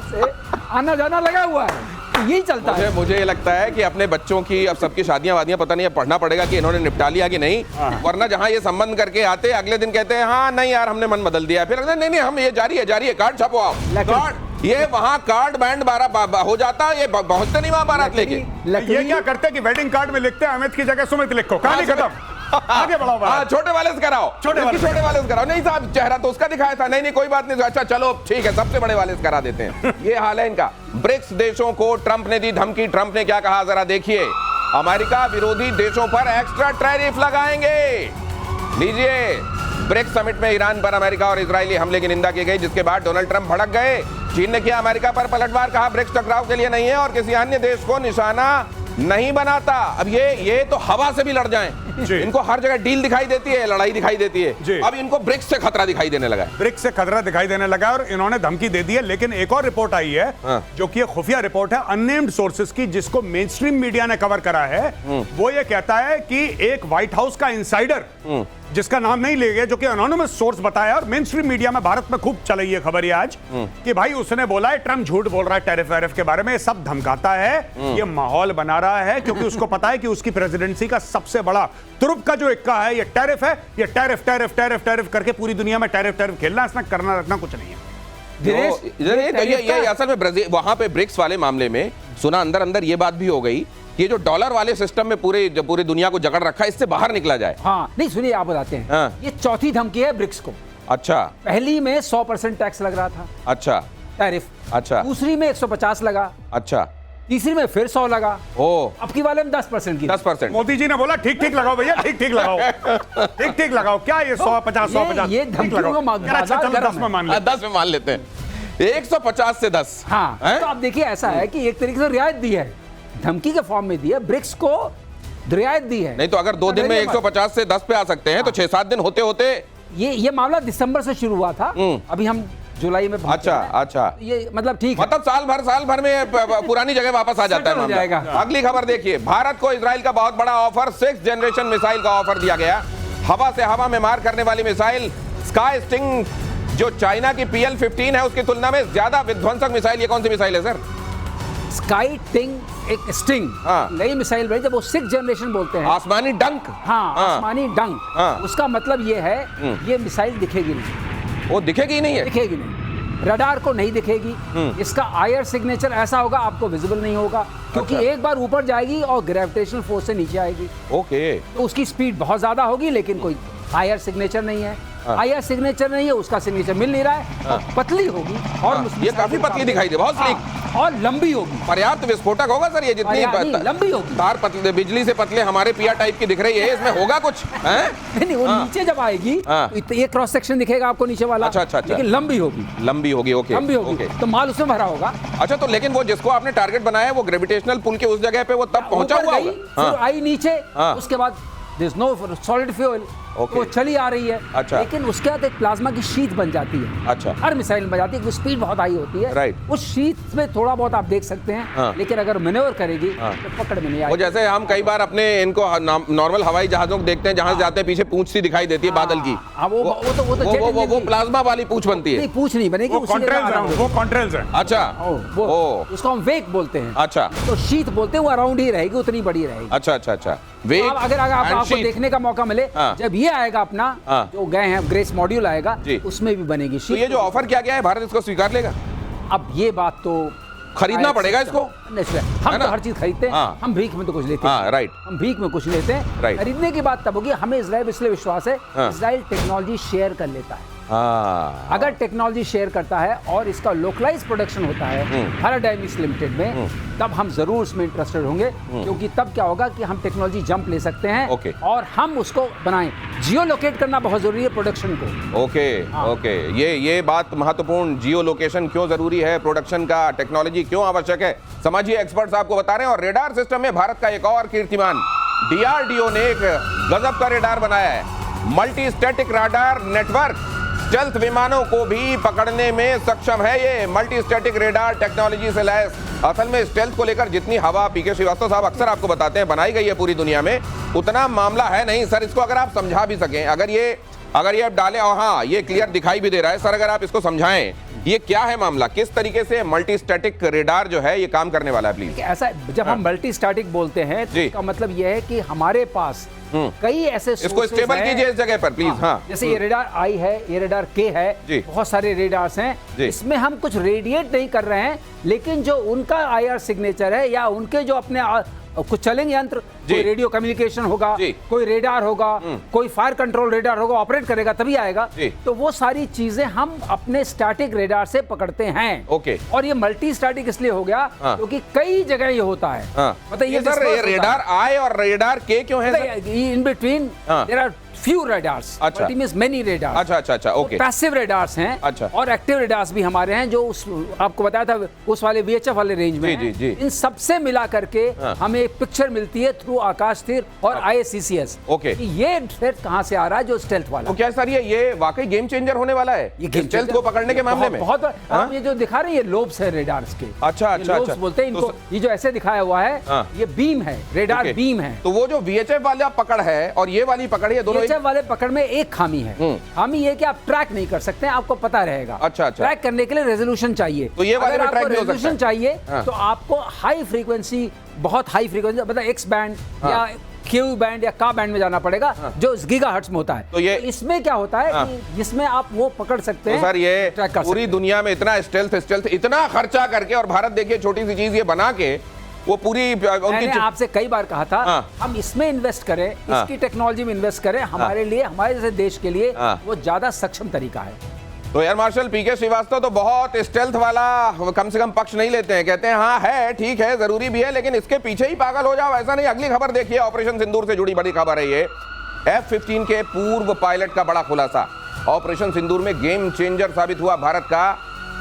से आना जाना लगा हुआ है, यही चलता है। मुझे ये लगता है कि अपने बच्चों की अब सबकी शादियां वादियां पता नहीं, अब पढ़ना पड़ेगा कि इन्होंने निपटा लिया कि नहीं, वरना जहां ये संबंध करके आते अगले दिन कहते हैं हाँ नहीं यार हमने मन बदल दिया, फिर नहीं हम ये जारी है कार्ड छपो आप, कार्ड ये वहां कार्ड बैंड 12 हो जाता है, ये पहुंचते नहीं वहां बारात लेके। ये क्या करते कि वेडिंग कार्ड में लिखते हैं अमित की जगह सुमित लिखो, कहानी खत्म, आगे बढ़ाओ। छोटे वाले से कराओ, छोटे वाले से कराओ। नहीं साहब चेहरा तो उसका दिखाया था, नहीं कोई बात नहीं, अच्छा चलो ठीक है सबसे बड़े वाले से करा देते हैं। ये हाल है इनका। ब्रिक्स देशों को ट्रंप ने दी धमकी। ट्रंप ने क्या कहा जरा देखिए, अमेरिका विरोधी देशों पर एक्स्ट्रा टैरिफ लगाएंगे। लीजिए, ब्रिक्स समिट में ईरान पर अमेरिका और इजरायली हमले की निंदा की गई, जिसके बाद डोनाल्ड ट्रंप भड़क गए। चीन ने किया अमेरिका पर पलटवार, कहा ब्रिक्स टकराव के लिए नहीं है और किसी अन्य देश को निशाना नहीं बनाता। अब ये तो हवा से भी लड़ जाएं, इनको हर जगह डील दिखाई देती है, लड़ाई दिखाई देती है, अब इनको ब्रिक्स से खतरा दिखाई देने लगा है। ब्रिक्स से खतरा दिखाई देने लगा और इन्होंने धमकी दे दी है। लेकिन एक और रिपोर्ट आई है जो कि खुफिया रिपोर्ट है अननेम्ड सोर्सेस की, जिसको मेन स्ट्रीम मीडिया ने कवर करा है। वो ये कहता है कि एक व्हाइट हाउस का इंसाइडर, जिसका नाम नहीं ले गया, जो कि एनोनिमस सोर्स बताया, और मेन स्ट्रीम मीडिया में भारत में खूब चल रही है खबर ये आज, कि भाई उसने बोला है ट्रंप झूठ बोल रहा है टैरिफ वैरिफ के बारे में, ये सब धमकाता है, ये माहौल बना रहा है, क्योंकि उसको पता है कि उसकी प्रेसिडेंसी का सबसे बड़ा तुरुप का जो इक्का है ये टैरिफ है। ये टैरिफ करके पूरी दुनिया में टैरिफ खेलना, इसमें करना रखना कुछ नहीं है। ये असल में ब्राजील वहां पे ब्रिक्स वाले मामले में सुना अंदर ये बात भी हो गई ये जो डॉलर वाले सिस्टम में पूरी दुनिया को जकड़ रखा है, इससे बाहर निकला जाए। हाँ नहीं सुनिए, आप बताते हैं। हाँ। ये चौथी धमकी है ब्रिक्स को। अच्छा। पहली में 100% टैक्स लग रहा था, अच्छा। टैरिफ। अच्छा। दूसरी में 150 लगा। अच्छा। तीसरी में फिर 100 लगा। ओ, अब की वाले में 10% की। 10%। मोदी जी ने बोला ठीक ठीक लगाओ भैया, ठीक ठीक लगाओ, ठीक ठीक लगाओ। क्या ये 150 150 ये धमकियों का अच्छा, चलो 10 में मान ले, 10 में मान लेते हैं। 150 से 10। हाँ, हैं? तो आप देखिए ऐसा है कि एक तरीके से रियायत दी है, धमकी के फॉर्म में दी है, ब्रिक्स को रियायत दी है। नहीं तो अगर 2 दिन में 150 से 10 पे आ सकते हैं तो 6-7 दिन होते होते। ये मामला दिसंबर से शुरू हुआ था, अभी हम जुलाई में पहुंचे अच्छा हैं। अच्छा। ये मतलब ठीक है, मतलब साल भर में पुरानी जगह वापस आ जाता है हो मामला। जाएगा। अगली खबर देखिए, भारत को इजराइल का बहुत बड़ा ऑफर, 6th जनरेशन मिसाइल का ऑफर दिया गया। हवा से हवा में मार करने वाली मिसाइल स्काई स्टिंग, जो चाइना की PL-15 है उसकी तुलना में ज्यादा विध्वंसक मिसाइल। ये कौन सी मिसाइल है सर? स्काई टिंग एक स्टिंग, हाँ। नई मिसाइल भाई, जब वो 6th जनरेशन बोलते हैं। आसमानी डंक। हाँ, आसमानी डंक। हाँ। उसका मतलब ये है ये मिसाइल दिखेगी नहीं, वो दिखेगी ही नहीं है। दिखेगी नहीं, रडार को नहीं दिखेगी। इसका आयर सिग्नेचर ऐसा होगा आपको विजिबल नहीं होगा, क्योंकि अच्छा। एक बार ऊपर जाएगी और ग्रेविटेशनल फोर्स से नीचे आएगी, ओके। तो उसकी स्पीड बहुत ज्यादा होगी, लेकिन कोई आयर सिग्नेचर नहीं है। आयर सिग्नेचर नहीं है, उसका सिग्नेचर मिल नहीं रहा है, और पतली होगी और ये काफी पतली दिखाई दे, बहुत स्लिक। और लंबी होगी। पर्याप्त विस्फोटक होगा सर ये जितनी नहीं, लंबी होगी। तार पतले, बिजली से पतले हमारे पिया टाइप की दिख रही है, इसमें होगा कुछ हैं? नहीं, वो नीचे जब आएगी हाँ। तो ये क्रॉस सेक्शन दिखेगा आपको नीचे वाला। अच्छा, अच्छा, अच्छा। लेकिन लंबी होगी, लंबी होगी। ओके, लंबी होगी, ओके। तो माल उसमें भरा होगा। अच्छा, तो लेकिन वो जिसको आपने टारगेट बनाया है वो ग्रेविटेशनल पुल के उस जगह पे वो तब पहुंचा ऊपर हुआ गई, होगा। फिर आई नीचे, हाँ। उसके बाद there is no solid fuel, okay. वो चली आ रही है। अच्छा। लेकिन उसके बाद एक प्लाज्मा की शीट बन जाती है। अच्छा। हर मिसाइल में बन जाती है, वो स्पीड बहुत हाई होती है। राइट। उस शीट में थोड़ा बहुत आप देख सकते हैं, हाँ। लेकिन अगर मैनेवर करेगी हाँ। तो पकड़ में नहीं वो आएगी। जैसे हम कई बार अपने इनको नॉर्मल हवाई जहाजों को देखते हैं, जहां से जाते हैं पीछे पूंछ सी दिखाई देती है बादल की। हाँ, वो तो jet engine वो की। प्लाज्मा वाली पूंछ बनती है। नहीं, पूछ नहीं बनेगी, वो उसी जगह कॉन्ट्रेल्स around हैं, वो कॉन्ट्रेल्स हैं। अच्छा। वो उसको हम वेक बोलते हैं। अच्छा तो शीत बोलते हैं, वो अराउंड ही रहेगी, उतनी बड़ी रहेगी। अच्छा अच्छा अच्छा। तो वेग अगर and आपको sheath। देखने का मौका मिले, हाँ। जब ये आएगा अपना, हाँ। जो गए हैं ग्रेस मॉड्यूल आएगा, जी। उसमें भी बनेगी तो शीट। ये जो ऑफर किया गया है, भारत इसको स्वीकार लेगा? अब ये बात तो खरीदना पड़ेगा इसको? नहीं, सुनिए, है हम ना? तो हर चीज खरीदते हैं। हाँ। हम भीख में तो कुछ लेते हाँ, हैं। राइट। हम भीख में कुछ लेते हैं। राइट। खरीदने की बात तब होगी, हमें इजराइल इसलिए विश्वास है, हाँ। इजराइल टेक्नोलॉजी शेयर कर लेता है। हाँ। अगर टेक्नोलॉजी शेयर करता है और इसका लोकलाइज प्रोडक्शन होता है पैराडाइमिक्स लिमिटेड में, तब हम जरूर इसमें इंटरेस्टेड होंगे, क्योंकि तब क्या होगा कि हम टेक्नोलॉजी जंप ले सकते हैं। ओके। और हम उसको बनाएं। जियो लोकेट करना बहुत जरूरी है प्रोडक्शन को। ओके हाँ। ओके, ये बात महत्वपूर्ण, जियो लोकेशन क्यों जरूरी है, प्रोडक्शन का, टेक्नोलॉजी क्यों आवश्यक है, समझिए एक्सपर्ट्स आपको बता रहे हैं। और रेडार सिस्टम में भारत का एक और कीर्तिमान, DRDO ने एक गजब का रेडार बनाया है, multi static radar network. Stealth विमानों को भी पकड़ने में सक्षम है ये मल्टी स्टैटिक रेडार टेक्नोलॉजी से लैस। असल में स्टेल्थ को लेकर जितनी हवा पीके श्रीवास्तव साहब अक्सर आपको बताते हैं बनाई गई है पूरी दुनिया में, उतना मामला है नहीं सर। इसको अगर आप समझा भी सकें, अगर ये आप डालें, और हाँ ये क्लियर दिखाई भी दे रहा है सर, अगर आप इसको समझाएं ये क्या है मामला, किस तरीके से मल्टी स्टैटिक रेडार जो है ये काम करने वाला है, प्लीज। ऐसा जब हम मल्टी स्टैटिक बोलते हैं तो जी। इसका मतलब यह है कि हमारे पास कई ऐसे इसको sources स्टेबल हैं। कीजिए इस जगह पर प्लीज। हाँ, जैसे ये रेडार आई है, ये रेडार के है, जी। बहुत सारे रेडार्स हैं। जी। इसमें हम कुछ रेडिएट नहीं कर रहे हैं, लेकिन जो उनका आईआर सिग्नेचर है या उनके जो अपने कुछ चलेंगे यंत्र, कोई रेडियो कम्युनिकेशन होगा, जी। कोई रेडार होगा, कोई फायर कंट्रोल रेडार होगा, ऑपरेट करेगा तभी आएगा। जी। तो वो सारी चीजें हम अपने स्टैटिक रेडार से पकड़ते हैं। ओके। और ये मल्टी स्टैटिक इसलिए हो गया हाँ। क्योंकि कई जगह ये होता है। हाँ। मतलब ये सर ये रेडार आई और रेडार के क्यों है सर? इन बिटवीन हाँ। There are few radars. अच्छा। Multi means many radars. अच्छा अच्छा अच्छा, ओके। पैसिव रेडार्स हैं। अच्छा। और एक्टिव रेडार्स भी हमारे हैं, जो उस आपको बताया था उस वाले VHF वाले रेंज में जी, हैं। जी, जी। इन सबसे मिला करके हाँ। हमें एक पिक्चर मिलती है थ्रू आकाश तीर और IACCS। ओके। कि ये थ्रेट कहां से आ रहा है, जो स्टेल्थ वाला। तो क्या सर ये वाकई गेम चेंजर होने वाला है ये game स्टेल्थ changer- को पकड़ने के मामले में? बहुत हाँ? आप ये जो दिखा रहे हैं, ये लोब्स है रेडार्स के। अच्छा, ये अच्छा, लोब्स अच्छा। बोलते हैं तो इनको। ये जो ऐसे दिखाया हुआ है, हाँ। ये बीम है, रेडार ओके। बीम है। तो वो जो VHF वाला पकड़ है और ये वाली पकड़ है, दोनों VHF वाले पकड़ में एक खामी है। खामी ये कि आप ट्रैक नहीं कर सकते, आपको पता रहेगा। अच्छा, अच्छा। ट्रैक करने के लिए रेजोल्यूशन चाहिए। तो ये वाले अगर में आपको ट्रैक नहीं हो सकता रेजोल्यूशन है। चाहिए हाँ। तो आपको हाई फ्रीक्वेंसी, बहुत हाई फ्रीक्वेंसी, मतलब एक्स बैंड हाँ। या क्यू बैंड या का बैंड में जाना पड़ेगा, जो गीगाहर्ट्ज में होता है। तो ये इसमें क्या होता है हाँ। कि जिसमें आप वो पकड़ सकते तो हैं। सर ये ट्रैक कर पूरी सकते हैं। दुनिया में इतना स्टेल्थ इतना खर्चा करके, और भारत देखिए छोटी सी चीज ये बना के वो पूरी मैंने उनकी आपसे कई बार कहा था हाँ। हम इसमें इन्वेस्ट करें, हाँ। इसकी टेक्नोलॉजी में इन्वेस्ट करें, हमारे लिए, हमारे जैसे देश के लिए हाँ। वो ज्यादा सक्षम तरीका है। तो एयर मार्शल पीके श्रीवास्तव तो बहुत स्टेल्थ वाला कम से कम पक्ष नहीं लेते हैं, कहते हैं हाँ है, ठीक है, जरूरी भी है, लेकिन इसके पीछे ही पागल हो जाओ ऐसा नहीं। अगली खबर देखिए, ऑपरेशन सिंदूर से जुड़ी बड़ी खबर है ये। F-15 के पूर्व पायलट का बड़ा खुलासा। ऑपरेशन सिंदूर में गेम चेंजर साबित हुआ भारत का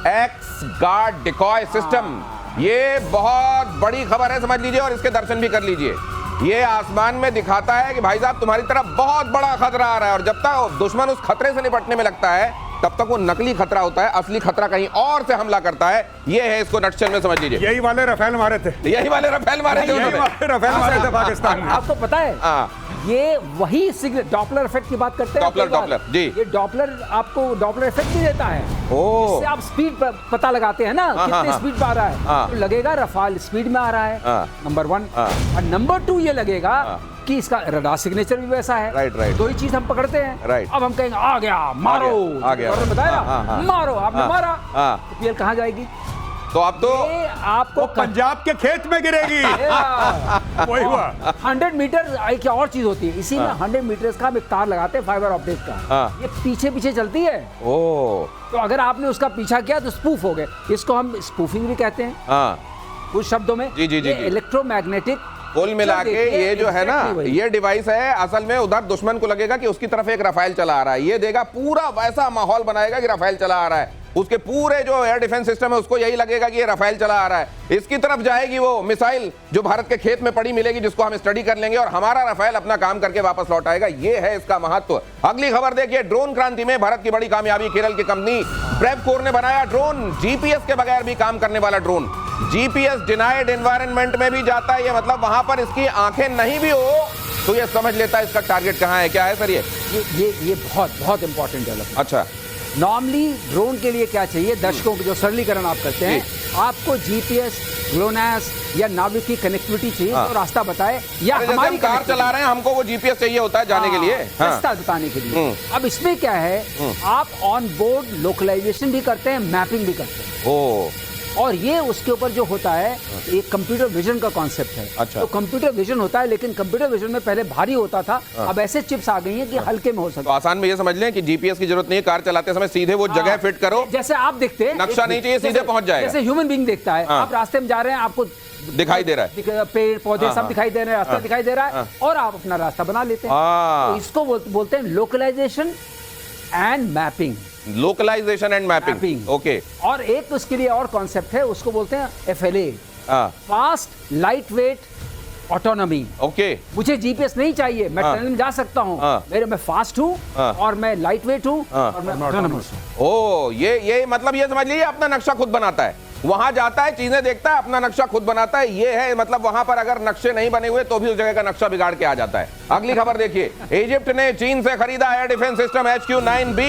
एक्स गार्ड डिकॉय सिस्टम। ये बहुत बड़ी खबर है, समझ लीजिए, और इसके दर्शन भी कर लीजिए। ये आसमान में दिखाता है कि भाई साहब तुम्हारी तरफ बहुत बड़ा खतरा आ रहा है, और जब तक दुश्मन उस खतरे से निपटने में लगता है तब तक वो नकली खतरा होता है, असली खतरा कहीं और से हमला करता है। ये है, इसको नटशेल में समझ लीजिए। यही वाले रफेल मारे थे, यही वाले रफेल मारे थे यही उन्होंने। वाले रफेल मारे थे पाकिस्तान में। आपको पता है हाँ। ये वही सिग्नल, डॉपलर इफेक्ट की बात करते हैं। डॉपलर, कई बार। डॉपलर, जी। ये डॉपलर आपको डॉपलर इफेक्ट भी देता है। ओह। इससे आप स्पीड पता लगाते हैं ना, हाँ, कितने हाँ, स्पीड पे आ रहा है। हाँ। तो लगेगा रफाल स्पीड में आ रहा है, हाँ। नंबर 1। हाँ। और नंबर 2 ये लगेगा हाँ। कि इसका रडार सिग्नेचर भी वैसा है। Right, right. दो ही चीज हम पकड़ते हैं। राइट। अब हम कहेंगे आ गया, मारो। आ गया। आपने बताया हाँ, हाँ, हाँ। मारो, आपने हाँ, मारा, हाँ। तो पीएल कहाँ जाएगी? तो अब तो ये आपको वो पंजाब के खेत में गिरेगी। वही हुआ। 100 मीटर एक और चीज होती है, इसी में 100 मीटर्स का हम एक तार लगाते हैं फाइबर ऑप्टिक का। हाँ। ये पीछे पीछे चलती है, ओ तो अगर आपने उसका पीछा किया तो स्पूफ हो गए। इसको हम स्पूफिंग भी कहते हैं हाँ, कुछ शब्दों में। जी, जी, जी, ये जी। इलेक्ट्रोमैग्नेटिक कुल मिला के देखिए, ये जो है ना, exactly वही। ये डिवाइस है, असल में उधर दुश्मन को लगेगा कि उसकी तरफ एक रफाइल चला आ रहा है, ये देगा पूरा वैसा माहौल बनाएगा कि रफाइल चला आ रहा है। उसके पूरे जो एयर डिफेंस सिस्टम है उसको यही लगेगा कि ये रफाइल चला आ रहा है। इसकी तरफ जाएगी वो मिसाइल जो भारत के खेत में पड़ी मिलेगी, जिसको हम स्टडी कर लेंगे, और हमारा रफाइल अपना काम करके वापस लौट आएगा। ये है इसका महत्व। अगली खबर देखिए, ड्रोन क्रांति में भारत की बड़ी कामयाबी। केरल की कंपनी प्रेपकोर ने बनाया ड्रोन, जीपीएस के बगैर भी काम करने वाला ड्रोन। जीपीएस डिनाइड एनवायरनमेंट में भी जाता है, ये मतलब वहां पर इसकी आंखें नहीं भी हो तो ये समझ लेता है इसका टारगेट कहां है। क्या है सर ये बहुत इंपॉर्टेंट डेवलपमेंट। अच्छा, नॉर्मली ड्रोन के लिए क्या चाहिए, दर्शकों को जो सरलीकरण आप करते हैं, आपको जीपीएस, ग्लोनास या नाविक की कनेक्टिविटी चाहिए, हाँ। तो रास्ता बताए, या अरे जैसे हमारी हम कार चला रहे हैं हमको वो जीपीएस चाहिए होता है जाने के लिए। हाँ। रास्ता बताने के लिए। अब इसमें क्या है, आप ऑन बोर्ड लोकलाइजेशन भी करते हैं, मैपिंग भी करते हैं, ओ और ये उसके ऊपर जो होता है एक कंप्यूटर विजन का कॉन्सेप्ट है। अच्छा। तो कंप्यूटर विजन होता है, लेकिन कंप्यूटर विजन में पहले भारी होता था, अब ऐसे चिप्स आ गई हैं कि हल्के में हो तो सकता आसान में ये समझ लें कि जीपीएस की जरूरत नहीं है, कार चलाते समय सीधे वो जगह फिट करो, है। जैसे आप देखते हैं, नक्शा नहीं चाहिए, सीधे जैसे- पहुंच जाएगा। जैसे ह्यूमन बीइंग देखता है, हाँ। आप रास्ते में जा रहे हैं, आपको दिखाई दे रहा है, पेड़ पौधे हाँ, सब हाँ। दिखाई दे रहे हैं, रास्ता दिखाई दे रहा है, और आप अपना रास्ता बना लेते हैं। हाँ। तो इसको बोलते हैं localisation and mapping. Localisation and mapping, mapping. Okay. और एक उसके लिए और कॉन्सेप्ट है, उसको बोलते हैं FLA, हाँ, fast light weight autonomy. Okay. मुझे जीपीएस नहीं चाहिए, मैं हाँ। टनल में जा सकता हूँ, हाँ। मैं फास्ट हूँ, हाँ। और मैं लाइट वेट हूँ, हाँ। और मैं autonomous हूँ। ओ ये मतलब ये समझ लीजिए अपना नक्शा खुद बनाता है, वहां जाता है, चीजें देखता है, अपना नक्शा खुद बनाता है। ये है मतलब वहां पर अगर नक्शे नहीं बने हुए तो भी उस जगह का नक्शा बिगाड़ के आ जाता है। अगली खबर देखिए, इजिप्ट ने चीन से खरीदा air defence system HQ-9B।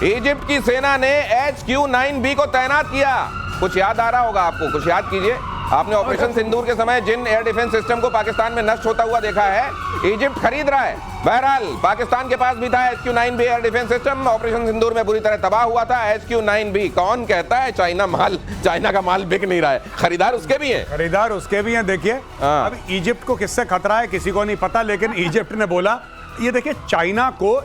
Egypt की सेना ने HQ-9B को तैनात किया। कुछ याद आ रहा होगा आपको, कुछ याद कीजिए। आपने ऑपरेशन सिंदूर के समय जिन एयर डिफेंस सिस्टम को पाकिस्तान में नष्ट होता हुआ देखा है, इजिप्ट खरीद रहा है। बहरहाल पाकिस्तान के पास भी था HQ-9B air defence system, operation Sindoor में बुरी तरह तबाह हुआ था। HQ-9B कौन कहता है चाइना का माल बिक नहीं रहा है, खरीदार उसके भी हैं। खरीदार उसके भी हैं। देखिए, हाँ। अब इजिप्ट को किससे खतरा है किसी को नहीं पता, लेकिन इजिप्ट ने बोला, ये देखिए चाइना को,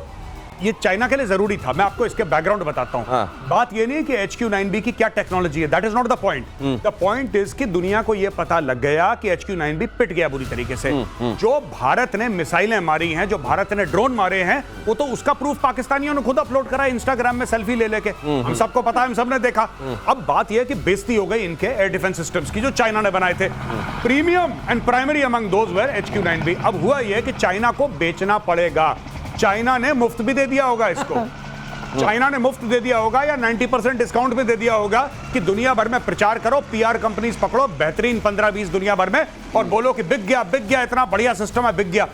ये चाइना के लिए जरूरी था। मैं आपको इसके बैकग्राउंड बताता हूं। हाँ। बात ये नहीं है कि HQ-9B की क्या टेक्नोलॉजी है, that is not the point. The point is कि दुनिया को यह पता लग गया कि HQ-9B पिट गया बुरी तरीके से। जो भारत ने मिसाइलें मारी हैं, जो भारत ने ड्रोन मारे हैं, वो तो उसका प्रूफ पाकिस्तानियों ने खुद अपलोड करा इंस्टाग्राम में सेल्फी ले लेके। हम सबको पता है, हम सबने देखा। अब बात यह है कि बेइज्जती हो गई इनके एयर डिफेंस सिस्टम्स की जो चाइना ने बनाए थे। Premium and primary among those were HQ-9B। अब हुआ यह कि चाइना को बेचना पड़ेगा। चाइना ने मुफ्त भी दे दिया होगा इसको, चाइना ने मुफ्त दे दिया होगा या 90% डिस्काउंट में दे दिया होगा कि दुनिया भर में प्रचार करो, पीआर कंपनीज पकड़ो बेहतरीन 15-20 दुनिया भर में, और बोलो कि बिक गया, इतना बढ़िया सिस्टम है, बिक गया।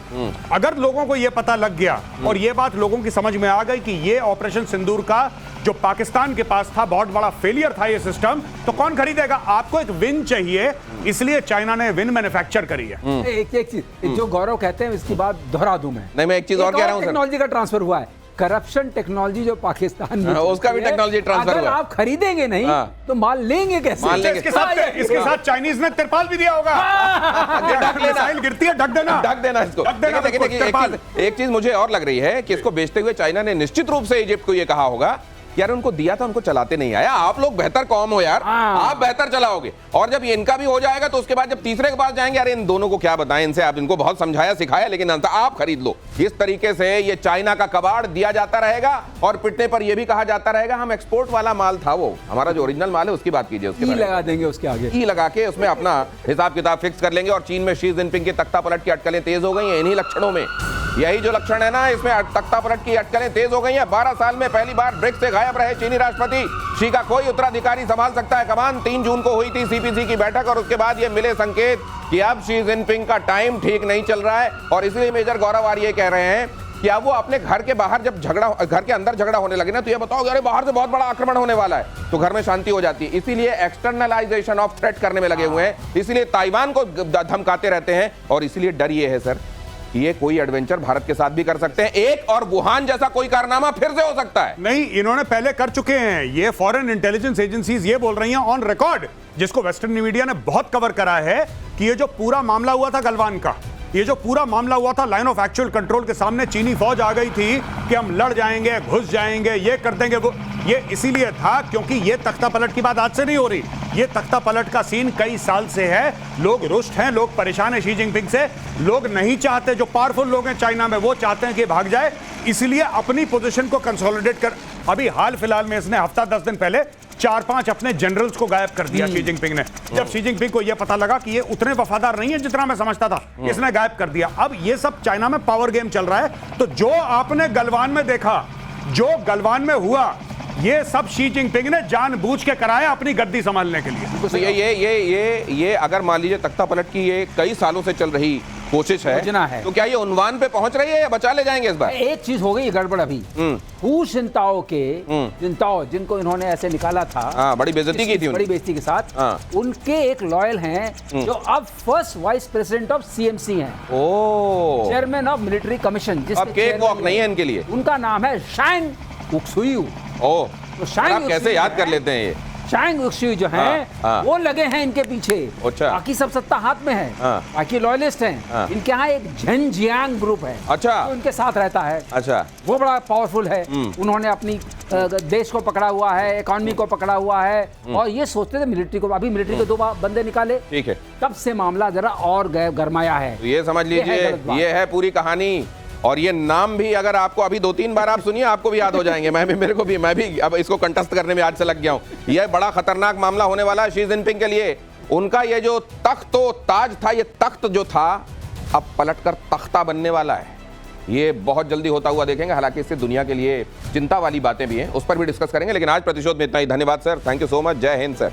अगर लोगों को यह पता लग गया और यह बात लोगों की समझ में आ गई कि यह ऑपरेशन सिंदूर का जो पाकिस्तान के पास था बहुत बड़ा फेलियर था ये सिस्टम, तो कौन खरीदेगा? आपको एक विन चाहिए, इसलिए चाइना ने विन मैन्युफैक्चर करी है। एक चीज जो गौरव कहते हैं, इसकी बात दोहरा दूं मैं। नहीं, मैं एक चीज और कह रहा हूं सर। टेक्नोलॉजी का ट्रांसफर हुआ है। करप्शन टेक्नोलॉजी जो पाकिस्तान में उसका भी चलती है, टेक्नोलॉजी ट्रांसफर अगर हुआ। आप खरीदेंगे नहीं तो माल लेंगे कैसे? माल लेंगे। इसके साथ चाइनीज ने तिरपाल भी दिया होगा। ढक लेना। मिसाइल गिरती है, ढक देना, ढक देना इसको। ढक देना, देखिए, देखिए, तिरपाल। एक चीज मुझे और लग रही है कि इसको बेचते हुए चाइना ने निश्चित रूप से इजिप्ट को ये कहा होगा यार उनको दिया था, उनको चलाते नहीं आया, आप लोग बेहतर कौम हो यार, आप बेहतर चलाओगे। और जब इनका भी हो जाएगा तो उसके बाद जब तीसरे के पास जाएंगे, यार इन दोनों को क्या बताएं, इनसे आप इनको बहुत समझाया सिखाया लेकिन अंत आप खरीद लो। इस तरीके से ये चाइना का कबाड़ दिया जाता रहेगा और पिटने पर यह भी कहा जाता रहेगा हम एक्सपोर्ट वाला माल था, वो हमारा जो ओरिजिनल माल है उसकी बात कीजिए, उसके बारे में लगा देंगे उसके आगे, ई लगा के उसमें अपना हिसाब किताब फिक्स कर लेंगे। और चीन में शी जिनपिंग की तख्ता पलट की अटकलें तेज हो गई हैं इन्हीं लक्षणों में, यही जो लक्षण है ना, इसमें तख्ता पलट की अटकलें तेज हो गई हैं। 12 साल में पहली बार ब्रिक्स से गायब रहे चीनी राष्ट्रपति, शी का कोई उत्तराधिकारी संभाल सकता है कमान। 3 जून को हुई थी सीपीसी की बैठक और उसके बाद ये मिले संकेत कि अब शी जिनपिंग का टाइम ठीक नहीं चल रहा है। और इसलिए मेजर गौरव आर्य कह रहे हैं कि अब वो अपने घर के बाहर जब झगड़ा, घर के अंदर झगड़ा होने लगे ना, तो ये बताओ अरे बाहर से बहुत बड़ा आक्रमण होने वाला है तो घर में शांति हो जाती है। इसीलिए एक्सटर्नलाइजेशन ऑफ थ्रेट करने में लगे हुए हैं, इसीलिए ताइवान को धमकाते रहते हैं। और इसीलिए डर ये है सर, ये कोई एडवेंचर भारत के साथ भी कर सकते हैं, एक और वुहान जैसा कोई कारनामा फिर से हो सकता है। नहीं, इन्होंने पहले कर चुके हैं। ये फॉरेन इंटेलिजेंस एजेंसीज ये बोल रही हैं ऑन रिकॉर्ड, जिसको वेस्टर्न मीडिया ने बहुत कवर करा है, कि ये जो पूरा मामला हुआ था गलवान का, ये जो पूरा मामला हुआ था लाइन ऑफ एक्चुअल कंट्रोल के सामने चीनी फौज आ गई थी कि हम लड़ जाएंगे, घुस जाएंगे, ये कर देंगे वो, ये इसीलिए था क्योंकि ये तख्ता पलट की बात आज से नहीं हो रही, ये तख्ता पलट का सीन कई साल से है। लोग रुष्ट हैं, लोग परेशान हैं शी जिनपिंग से, लोग नहीं चाहते, जो पावरफुल लोग हैं चाइना में वो चाहते हैं कि भाग जाए, इसलिए अपनी पोजीशन को कंसोलिडेट कर। अभी हाल फिलहाल में इसने हफ्ता 10 दिन पहले 4-5 अपने जनरल्स को गायब कर दिया शी जिनपिंग ने। जब शी जिनपिंग को यह पता लगा कि ये उतने वफादार नहीं है जितना मैं समझता था, इसने गायब कर दिया। अब ये सब चाइना में पावर गेम चल रहा है। तो जो आपने गलवान में देखा, जो गलवान में हुआ, ये सब शी जिनपिंग ने जानबूझ के कराया अपनी गद्दी संभालने के लिए। तो ये अगर मान लीजिए तख्ता पलट की ये कई सालों से चल रही कोशिश है तो क्या ये उन्वान पे पहुंच रही है या बचा ले जाएंगे इस बार? एक चीज हो गई गड़बड़ अभी, हू जिनताओ जिनको इन्होंने ऐसे निकाला था, बड़ी बेइज्जती की थी, बड़ी बेइज्जती के साथ, उनके एक लॉयल हैं जो अब first vice president of CMC हैं, चेयरमैन ऑफ मिलिट्री कमीशन, अब केक वॉक नहीं है इनके लिए, उनका नाम है शांग उक्सुयू। तो शांग कैसे याद कर लेते हैं ये शांग उक्सुयू जो हैं वो लगे हैं इनके पीछे। अच्छा। बाकी सब सत्ता हाथ में है, बाकी लॉयलिस्ट हैं। इनके यहाँ एक झंजियांग ग्रुप है, अच्छा, जो इनके साथ रहता है। अच्छा, वो बड़ा पावरफुल है। उन्होंने अपनी देश को पकड़ा हुआ है, इकोनॉमी को पकड़ा हुआ है, और ये सोचते थे मिलिट्री को, अभी मिलिट्री के 2 बंदे निकाले, ठीक है, तब से मामला जरा और गरमाया है। तो ये समझ लीजिए ये है पूरी कहानी। और ये नाम भी अगर आपको अभी 2-3 बार आप सुनिए आपको भी याद हो जाएंगे। मैं भी अब इसको कंटेस्ट करने में आज से लग गया हूं। यह बड़ा खतरनाक मामला होने वाला है शी जिनपिंग के लिए। उनका ये जो तख्त ताज था, ये तख्त जो था अब पलटकर तख्ता बनने वाला है। ये बहुत जल्दी होता हुआ देखेंगे। हालांकि इससे दुनिया के लिए चिंता वाली बातें भी हैं, उस पर भी डिस्कस करेंगे। लेकिन आज प्रतिशोध में इतना ही। धन्यवाद sir, thank you so much, जय हिंद सर।